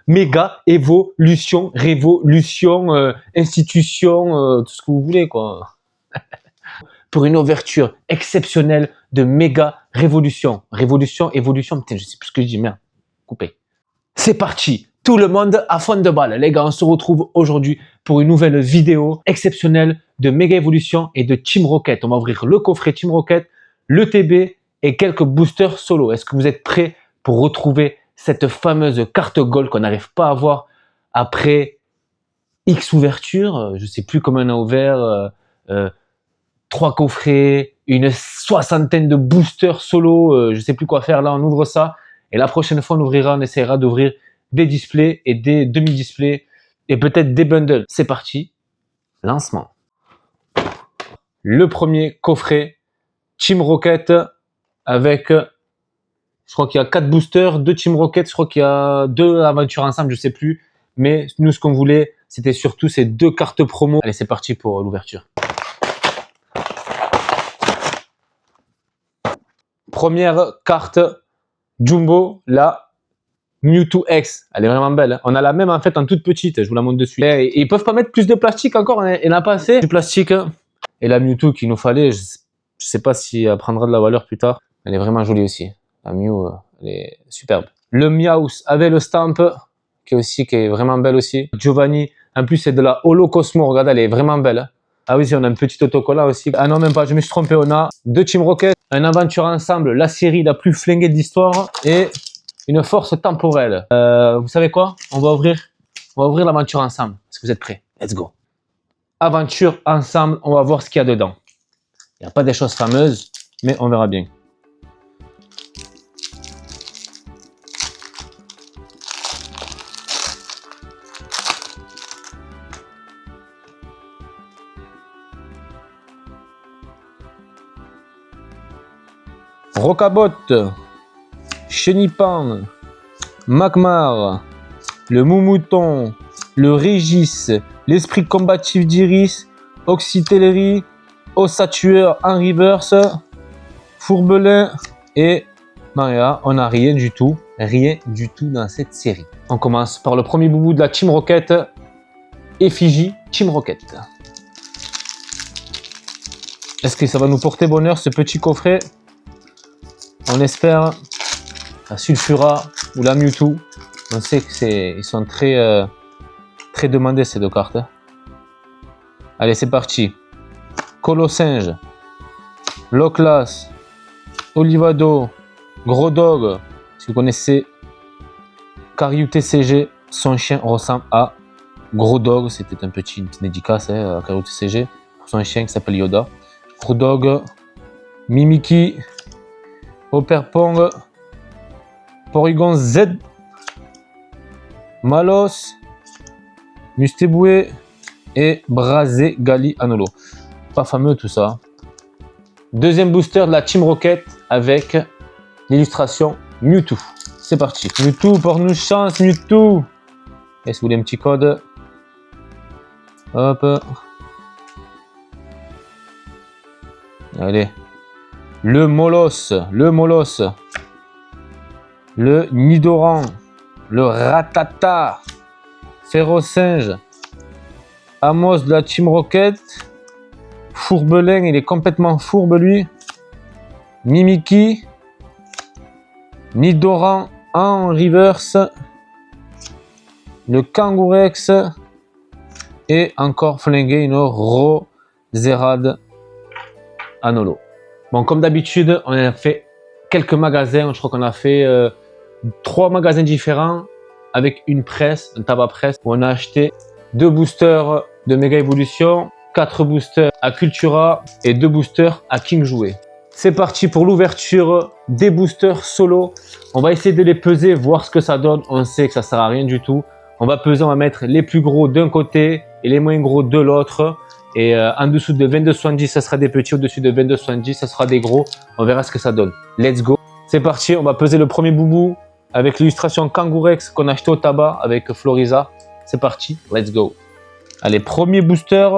méga évolution, révolution, institution, tout ce que vous voulez, quoi. Pour une ouverture exceptionnelle de méga révolution. Révolution, évolution, putain, je sais plus ce que je dis, merde. Coupé. C'est parti, tout le monde à fond de balle. Les gars, on se retrouve aujourd'hui pour une nouvelle vidéo exceptionnelle de méga évolution et de Team Rocket. On va ouvrir le coffret Team Rocket, le TB et quelques boosters solo. Est-ce que vous êtes prêts pour retrouver cette fameuse carte gold qu'on n'arrive pas à avoir après X ouvertures? Je ne sais plus comment on a ouvert 3 coffrets, une soixantaine de boosters solo. Je ne sais plus quoi faire là, on ouvre ça. Et la prochaine fois, on essaiera d'ouvrir des displays et des demi-displays et peut-être des bundles. C'est parti, lancement. Le premier coffret Team Rocket avec, je crois qu'il y a 4 boosters, 2 Team Rocket, je crois qu'il y a 2 aventures ensemble, je sais plus. Mais nous, ce qu'on voulait, c'était surtout ces 2 cartes promo. Allez, c'est parti pour l'ouverture. Première carte Jumbo, la Mewtwo X. Elle est vraiment belle. Hein. On a la même en fait en toute petite. Je vous la montre dessus. Et ils peuvent pas mettre plus de plastique encore. Il n'y en a pas assez. Du plastique. Et la Mewtwo qu'il nous fallait, je sais pas si elle prendra de la valeur plus tard. Elle est vraiment jolie aussi. La Mew, elle est superbe. Le Meowth avec le stamp, qui est vraiment belle aussi. Giovanni, en plus c'est de la Holo Cosmo. Regardez, elle est vraiment belle. Hein. Ah oui, on a un petit autocollant aussi. Ah non, même pas, je me suis trompé. On a 2 Team Rocket, un aventure ensemble, la série la plus flinguée de l'histoire et une force temporelle. Vous savez quoi? On va ouvrir l'aventure ensemble. Est-ce que vous êtes prêts? Let's go. Aventure ensemble, on va voir ce qu'il y a dedans. Il n'y a pas des choses fameuses, mais on verra bien. Rocabot, Chenipan, Magmar, le Moumouton, le Régis, l'Esprit combatif d'Iris, Oxytellerie, Ossatueur en reverse, Fourbelin et Maria. On n'a rien du tout dans cette série. On commence par le premier boubou de la Team Rocket, Effigie Team Rocket. Est-ce que ça va nous porter bonheur ce petit coffret? On espère. La Sulfura ou la Mewtwo. On sait qu'ils sont très demandés ces 2 cartes. Allez, c'est parti. Colossinge, Loclas, Olivado, Gros Dog. Si vous connaissez Karyu TCG, son chien ressemble à Gros Dog. C'était une petite dédicace à Karyu TCG pour son chien qui s'appelle Yoda. Gros Dog, Mimiki, Operpong, Porygon Z, Malos, Mustéboué et Brazé Gali Anolo. Pas fameux tout ça. Deuxième booster de la Team Rocket avec l'illustration Mewtwo. C'est parti. Mewtwo, porte-nous chance, Mewtwo. Est-ce que vous voulez un petit code? Hop. Allez. Le Molos, le Nidoran, le Ratata, Ferrosinge, Amos de la Team Rocket, Fourbelin, il est complètement fourbe lui, Mimiki, Nidoran en reverse, le Kangourex et encore flingué une Roserade Anolo. Bon, comme d'habitude, on a fait quelques magasins. Je crois qu'on a fait 3 magasins différents avec une presse, un tabac presse, où on a acheté 2 boosters de Méga Évolution, 4 boosters à Cultura et 2 boosters à King Jouet. C'est parti pour l'ouverture des boosters solo. On va essayer de les peser, voir ce que ça donne. On sait que ça sert à rien du tout. On va peser, on va mettre les plus gros d'un côté et les moins gros de l'autre. Et en dessous de 22,70, ça sera des petits. Au-dessus de 22,70, ça sera des gros. On verra ce que ça donne. Let's go. C'est parti, on va peser le premier boubou avec l'illustration Kangourex qu'on a acheté au tabac avec Floriza. C'est parti, let's go. Allez, premier booster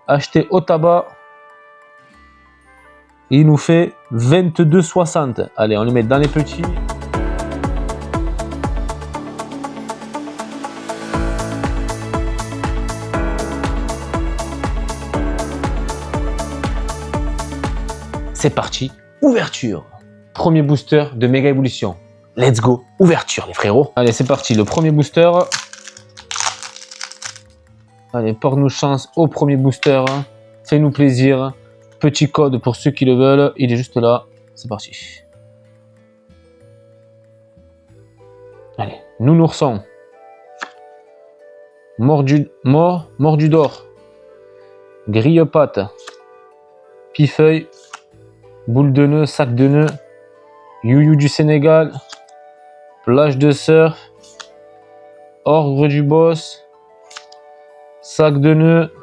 acheté au tabac. Il nous fait 22,60. Allez, on le met dans les petits. c'est parti, ouverture. Premier booster de méga évolution. Let's go, ouverture les frérots. Allez, c'est parti, le premier booster. Allez, porte-nous chance au premier booster. Fais-nous plaisir. Petit code pour ceux qui le veulent. Il est juste là. C'est parti. Allez, nounourson. Mordu d'or. Grille-patte. Pifeuille. Boule de nœud, sac de nœud. Youyou du Sénégal. Plage de surf. Ordre du boss. Sac de nœud.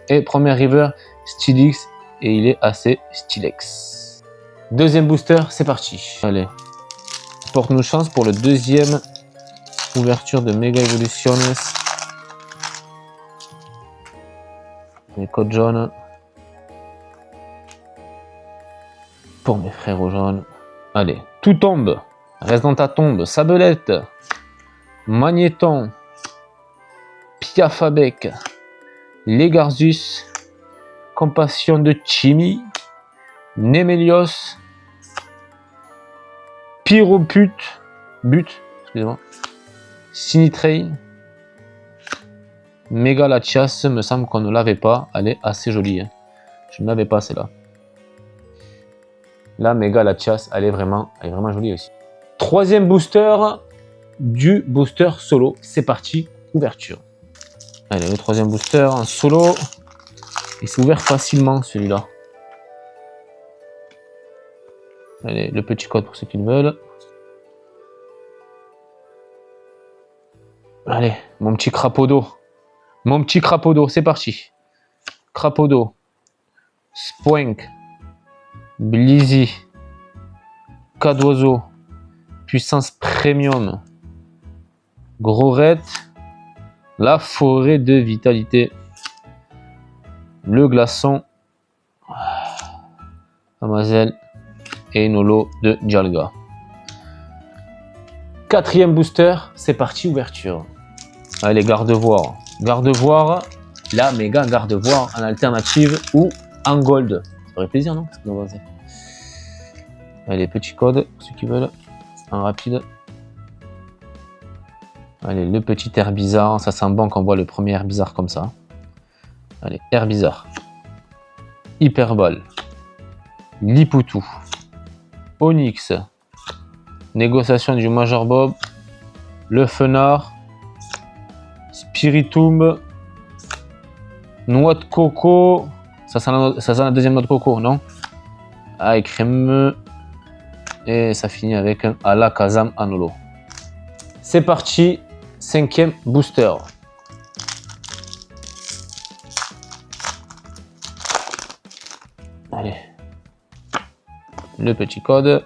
Et premier river, Stylix. Et il est assez stylex. Deuxième booster, c'est parti. Allez. Porte-nous chance pour le deuxième ouverture de Mega Evolutions. Les codes jaunes. Pour mes frères jaunes. Allez, tout tombe. Reste dans ta tombe. Sabelette. Magnéton. Piafabec. Legarzus. Compassion de Chimie. Némélios. Pyropute. Excusez-moi. Sinitrain. Méga Latias, me semble qu'on ne l'avait pas. Elle est assez jolie. Hein. Je ne l'avais pas celle-là. La Méga Latias, elle est vraiment jolie aussi. Troisième booster du booster solo. C'est parti, ouverture. Allez, le troisième booster en solo. Il s'est ouvert facilement celui-là. Allez, le petit code pour ceux qui le veulent. Allez, mon petit crapaud d'eau. Mon petit crapaud d'eau, c'est parti. Crapaud d'eau. Spoink. Blizzy. Cas d'oiseau. Puissance premium. Grorette. La forêt de vitalité. Le glaçon. Amazel. Et une holo de Dialga. Quatrième booster, c'est parti, ouverture. Allez, garde-voir. Garde-voir, la méga garde-voir en alternative ou en gold. Ça ferait plaisir, non? Allez, petit code, pour ceux qui veulent, en rapide. Allez, le petit air bizarre, ça sent bon qu'on voit le premier air bizarre comme ça. Allez, air bizarre. Hyperball. Lipoutou. Onyx. Négociation du Major Bob. Le Fenard. Spiritomb. Noix de coco. Ça sent la deuxième noix de coco, non? Ah, et crémeux. Et ça finit avec un Alakazam Anolo. C'est parti. Cinquième booster. Allez. Le petit code.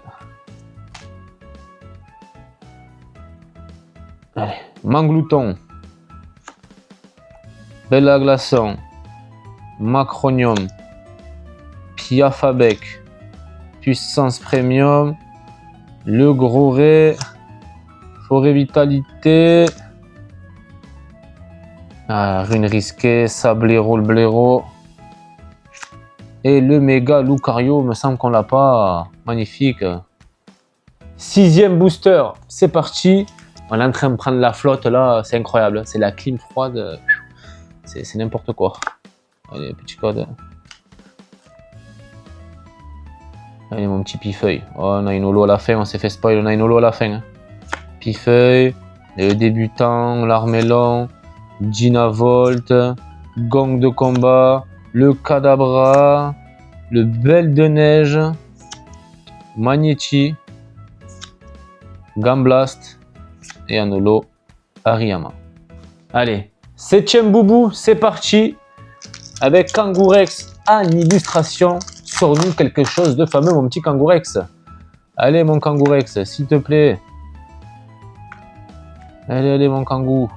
Allez. Manglouton. Bella Glaçon. Macronium. Piafabec. Puissance Premium. Le Gros Ray. Forêt Vitalité. Ah, Rune Risquée. Sablero, le blaireau. Et le méga Lucario, me semble qu'on l'a pas. Magnifique. Sixième booster, c'est parti. On est en train de prendre la flotte là, c'est incroyable. C'est la clim froide. C'est n'importe quoi. Allez, petit code. Allez, mon petit Pifeuille. Oh, on a une holo à la fin, on s'est fait spoil, on a une holo à la fin. Hein. Pifeuille, le débutant, l'Armelon, Dynavolt, Gong de combat. Le Kadabra, le Belle de Neige, Magnéti, Gamblast et un holo Hariyama. Allez, septième boubou, c'est parti. Avec Kangourex en illustration, sors-nous quelque chose de fameux, mon petit Kangourex. Allez, mon Kangourex, s'il te plaît. Allez, mon Kangou.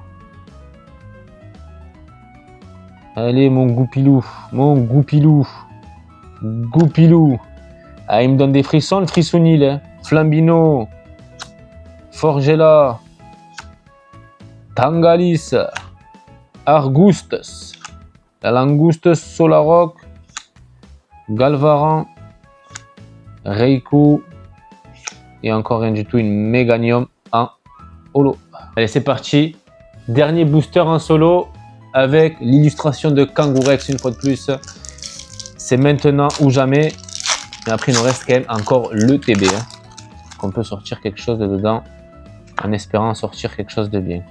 Allez, mon Goupilou, Goupilou. Ah, il me donne des frissons, le frissonil. Hein. Flambino, Forgella, Tangalis, Argustus, la Langouste Solaroc, Galvaran, Reiku. Et encore rien du tout, une Meganium en holo. Allez, c'est parti. Dernier booster en solo avec l'illustration de Kangourex une fois de plus. C'est maintenant ou jamais. Mais après, il nous reste quand même encore le TB. Hein, qu'on peut sortir quelque chose de dedans en espérant sortir quelque chose de bien.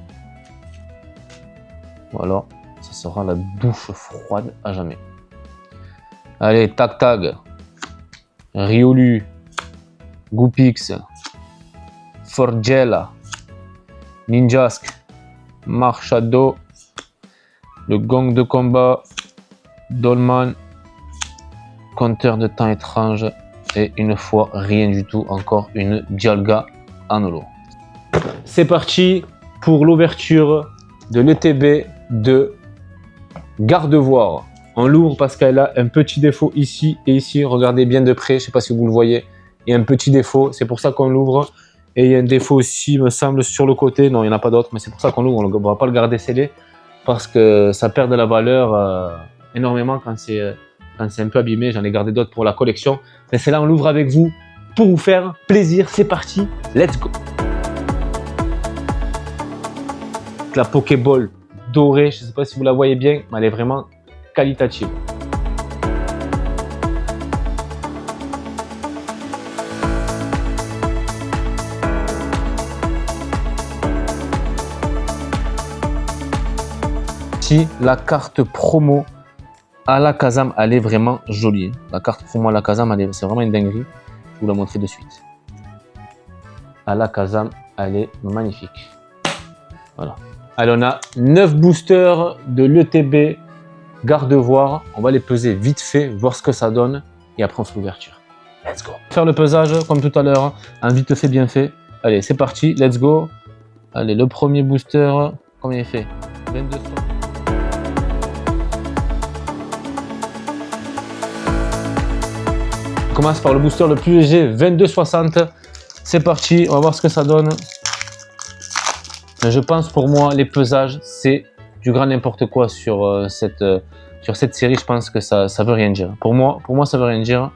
Voilà, ça sera la douche froide à jamais. Allez, tac tag. Riolu. Goopix. Forgella. Ninjask. Marshado. Le gong de combat. Dolman. Compteur de temps étrange. Et une fois, rien du tout, encore une Dialga en holo. C'est parti pour l'ouverture de l'ETB de Gardevoir. On l'ouvre parce qu'elle a un petit défaut ici et ici. Regardez bien de près, je ne sais pas si vous le voyez. Il y a un petit défaut, c'est pour ça qu'on l'ouvre. Et il y a un défaut aussi, me semble, sur le côté. Non, il n'y en a pas d'autre, mais c'est pour ça qu'on l'ouvre. On ne va pas le garder scellé parce que ça perd de la valeur énormément quand c'est un peu abîmé. J'en ai gardé d'autres pour la collection. Mais c'est là, on l'ouvre avec vous pour vous faire plaisir. C'est parti, let's go. La Pokéball dorée, je ne sais pas si vous la voyez bien, mais elle est vraiment qualitative. Ici, la carte promo Alakazam, elle est vraiment jolie. La carte promo Alakazam, c'est vraiment une dinguerie. Je vais vous la montrer de suite. Alakazam, elle est magnifique. Voilà. Allez, on a 9 boosters de l'ETB Gardevoir. On va les peser vite fait, voir ce que ça donne. Et après, on fait l'ouverture. Let's go. Faire le pesage, comme tout à l'heure, un vite fait, bien fait. Allez, c'est parti, let's go. Allez, le premier booster, combien il fait? 22. On commence par le booster le plus léger, 22,60. C'est parti, on va voir ce que ça donne. Je pense pour moi, les pesages, c'est du grand n'importe quoi sur cette série. Je pense que ça veut rien dire. Pour moi, ça veut rien dire.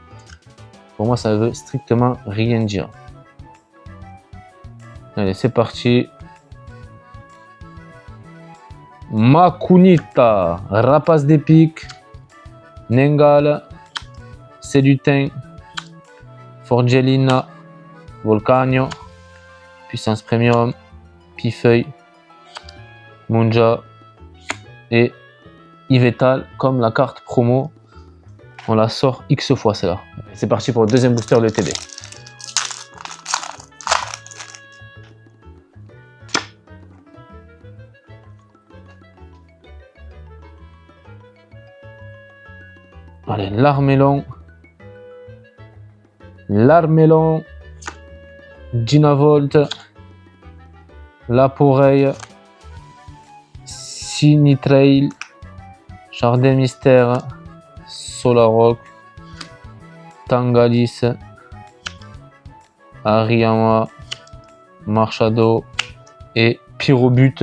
Pour moi, ça veut strictement rien dire. Allez, c'est parti. Makunita, Rapace d'épique, Nengal, Sédutin, Forgelina, Volcanio, Puissance Premium, Pifeuille, Munja et Yveltal. Comme la carte promo, on la sort X fois celle-là. C'est parti pour le deuxième booster de TB. Allez, l'Armelon, Ginavolt, Laporeille, Sinitrail, Jardin Mystère, Solarock, Tangalis, Ariyama, Marshado et Pyrobut.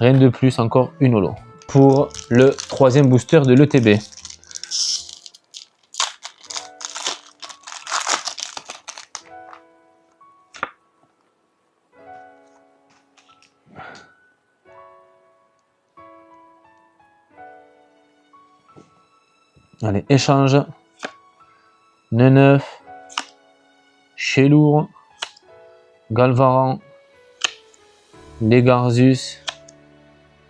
Rien de plus, encore une holo. Pour le troisième booster de l'ETB. Allez, échange. Neneuf. Chelour. Galvaran. Legarzus.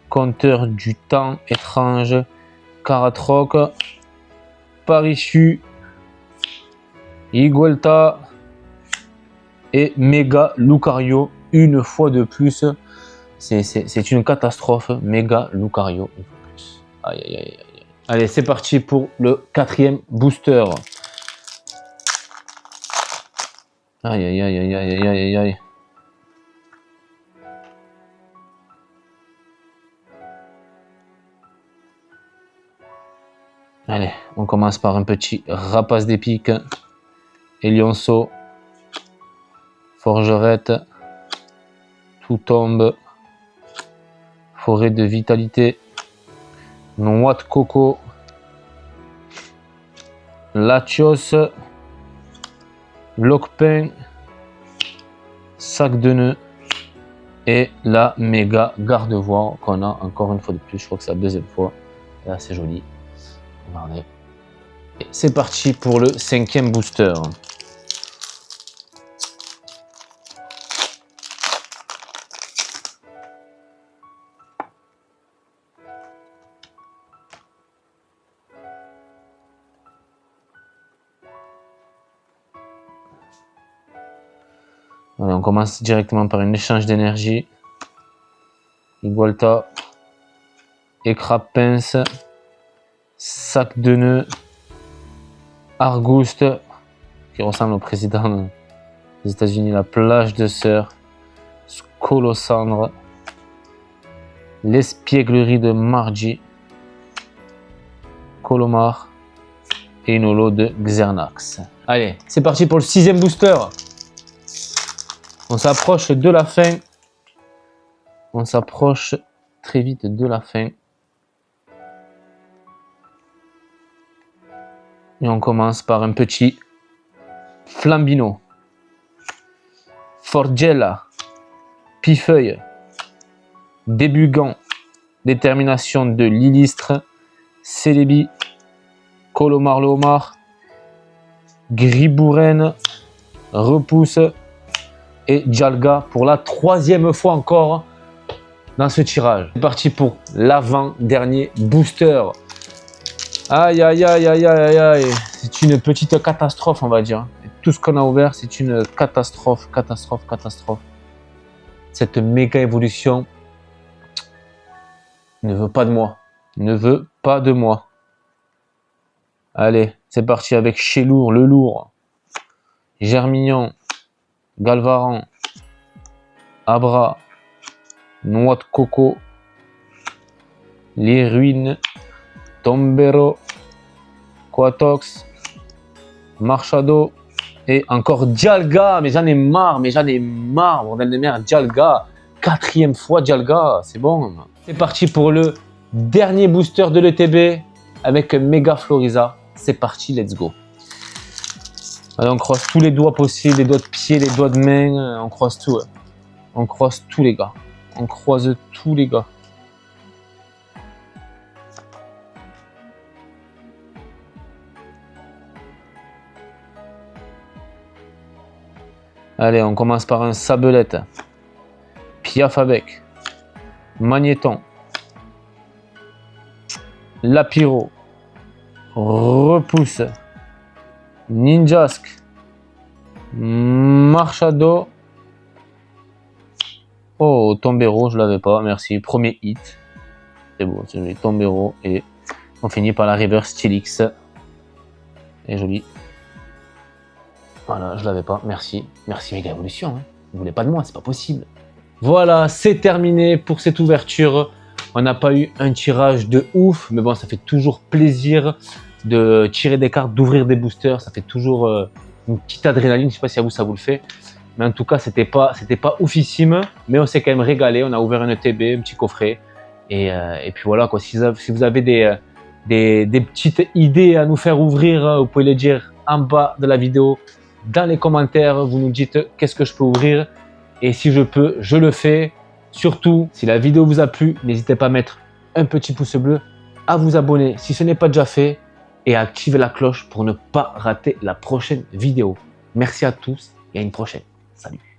Compteur du temps étrange. Karatroc. Parichu. Iguelta. Et Méga Lucario. Une fois de plus. C'est une catastrophe. Méga Lucario. Une fois de plus. Aïe, aïe, aïe. Allez, c'est parti pour le quatrième booster. Aïe, aïe, aïe, aïe, aïe, aïe, aïe. Allez, on commence par un petit Rapace d'épique. Elionceau. Forgerette. Tout tombe. Forêt de vitalité. Noix de coco. Latios. Lock-pain, sac de nœuds et la méga garde-voie qu'on a encore une fois de plus. Je crois que c'est la deuxième fois. Là, c'est joli. Regardez. Et c'est parti pour le 5e booster. Allez, on commence directement par un échange d'énergie. Igualta, écrap pince, sac de nœuds, Argouste, qui ressemble au président des États-Unis, la plage de Sœur, Scolosandre, l'espièglerie de Margie, Colomar et une holo de Xernax. Allez, c'est parti pour le 6e booster. On s'approche de la fin. On s'approche très vite de la fin. Et on commence par un petit Flambino, Forgella, Pifeuille, Débugant, Détermination de Lilistre, Célébi, Colomar le homard, Gribouren, Repousse et Dialga pour la 3e fois encore dans ce tirage. C'est parti pour l'avant-dernier booster. Aïe aïe aïe aïe aïe aïe, c'est une petite catastrophe on va dire. Et tout ce qu'on a ouvert c'est une catastrophe, catastrophe, catastrophe. Cette méga évolution ne veut pas de moi, ne veut pas de moi. Allez, c'est parti avec Chelour, le lourd, Germignon, Galvaran, Abra, Noix de coco, Les Ruines, Tombero, Quatox, Marchado et encore Dialga. Mais j'en ai marre, bordel de merde, Dialga. 4e fois Dialga, c'est bon. C'est parti pour le dernier booster de l'ETB avec Mega Floriza. C'est parti, let's go. Allez, on croise tous les doigts possibles, les doigts de pied, les doigts de main, on croise tout. On croise tous les gars. On croise tous les gars. Allez, on commence par un Sabelette, Piafabec, Magnéton, Lapiro, Repousse, Ninjask, Marchado. Oh, Tombero, je l'avais pas, merci. Premier hit. C'est beau, c'est joli. Tombero. Et on finit par la Reverse Stylix. Et joli. Voilà, je l'avais pas, merci. Merci Mega Evolution. Hein. Vous voulez pas de moi, c'est pas possible. Voilà, c'est terminé pour cette ouverture. On n'a pas eu un tirage de ouf, mais bon, ça fait toujours plaisir de tirer des cartes, d'ouvrir des boosters. Ça fait toujours une petite adrénaline. Je sais pas si à vous ça vous le fait. Mais en tout cas, c'était pas oufissime. Mais on s'est quand même régalé. On a ouvert un ETB, un petit coffret. Et puis voilà, quoi. Si vous avez des petites idées à nous faire ouvrir, vous pouvez les dire en bas de la vidéo. Dans les commentaires, vous nous dites qu'est-ce que je peux ouvrir. Et si je peux, je le fais. Surtout, si la vidéo vous a plu, n'hésitez pas à mettre un petit pouce bleu, à vous abonner si ce n'est pas déjà fait et à activer la cloche pour ne pas rater la prochaine vidéo. Merci à tous et à une prochaine. Salut.